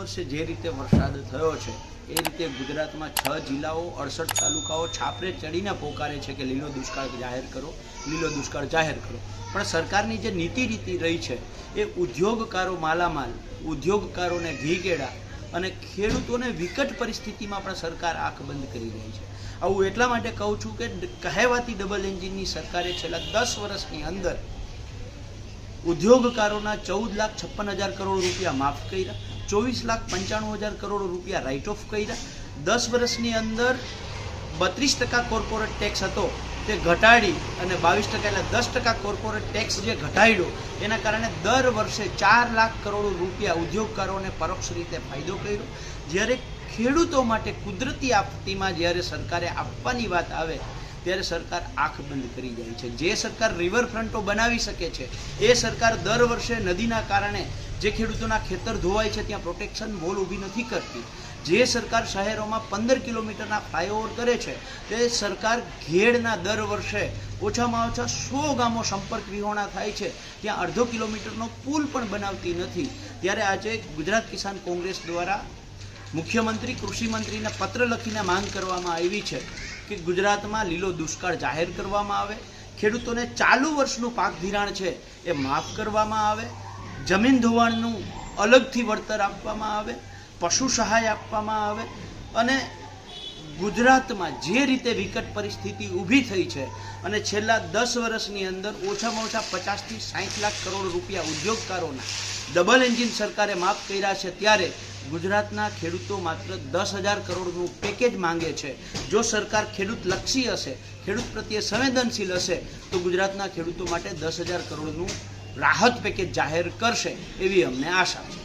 વર્ષે જે રીતે વરસાદ થયો છે એ રીતે ગુજરાતમાં 6 જિલ્લાઓ 68 તાલુકાઓ છાપરે ચડીને પોકારે છે કે લીલો દુષ્કાળ જાહેર કરો, લીલો દુષ્કાળ જાહેર કરો. પણ સરકારની જે નીતિ રહી છે એ ઉદ્યોગકારો માલામાલ, ઉદ્યોગકારોને ઘીકેડા અને ખેડૂતોને વિકટ પરિસ્થિતિમાં પણ સરકાર આંખ બંધ કરી રહી છે. આવું એટલા માટે કહું છું કે કહેવાતી ડબલ એન્જિનની સરકારે છેલ્લા 10 વર્ષની અંદર ઉદ્યોગકારોના 14,56,000 કરોડ રૂપિયા માફ કર્યા, 24,95,000 કરોડ રૂપિયા રાઇટ ઓફ કર્યા. 10 વર્ષની અંદર 32% કોર્પોરેટ ટેક્સ હતો તે ઘટાડી અને 22% એટલે 10% કોર્પોરેટ ટેક્સ જે ઘટાડ્યો એના કારણે દર વર્ષે 4 લાખ કરોડ રૂપિયા ઉદ્યોગકારોને પરોક્ષ રીતે ફાયદો કર્યો. જ્યારે ખેડૂતો માટે કુદરતી આપત્તિમાં જ્યારે સરકારે આપવાની વાત આવે ત્યારે સરકાર આંખ બંધ કરી જાય છે. જે સરકાર રિવરફ્રન્ટો બનાવી શકે છે એ સરકાર દર વર્ષે નદીના કારણે જે ખેડૂતોના ખેતર ધોવાય છે ત્યાં પ્રોટેક્શન વોલ ઊભી નથી કરતી. જે સરકાર શહેરોમાં 15 કિલોમીટરના ફ્લાયઓવર કરે છે તે સરકાર ઘેડના દર વર્ષે ઓછામાં ઓછા 100 ગામો સંપર્ક વિહોણા થાય છે ત્યાં અડધો કિલોમીટરનો પુલ પણ બનાવતી નથી. ત્યારે આજે ગુજરાત કિસાન કોંગ્રેસ દ્વારા મુખ્યમંત્રી, કૃષિમંત્રીને પત્ર લખીને માંગ કરવામાં આવી છે કે ગુજરાતમાં લીલો દુષ્કાળ જાહેર કરવામાં આવે, ખેડૂતોને ચાલુ વર્ષનું પાક ધિરાણ છે એ માફ કરવામાં આવે, જમીન ધોવાણનું અલગથી વળતર આપવામાં આવે, પશુ સહાય આપવામાં આવે અને ગુજરાતમાં જે રીતે વિકટ પરિસ્થિતિ ઊભી થઈ છે અને છેલ્લા 10 વર્ષની અંદર ઓછામાં ઓછા 50 થી 60 લાખ કરોડ રૂપિયા ઉદ્યોગકારોના ડબલ એન્જિન સરકારે માફ કર્યા છે ત્યારે ગુજરાતના ખેડૂતો માત્ર 10,000 કરોડનું પેકેજ માંગે છે. જો સરકાર ખેડૂત લક્ષી હશે, ખેડૂત પ્રત્યે સંવેદનશીલ હશે તો ગુજરાતના ખેડૂતો માટે 10,000 કરોડનું રાહત પેકેજ જાહેર કરશે એવી અમને આશા છે.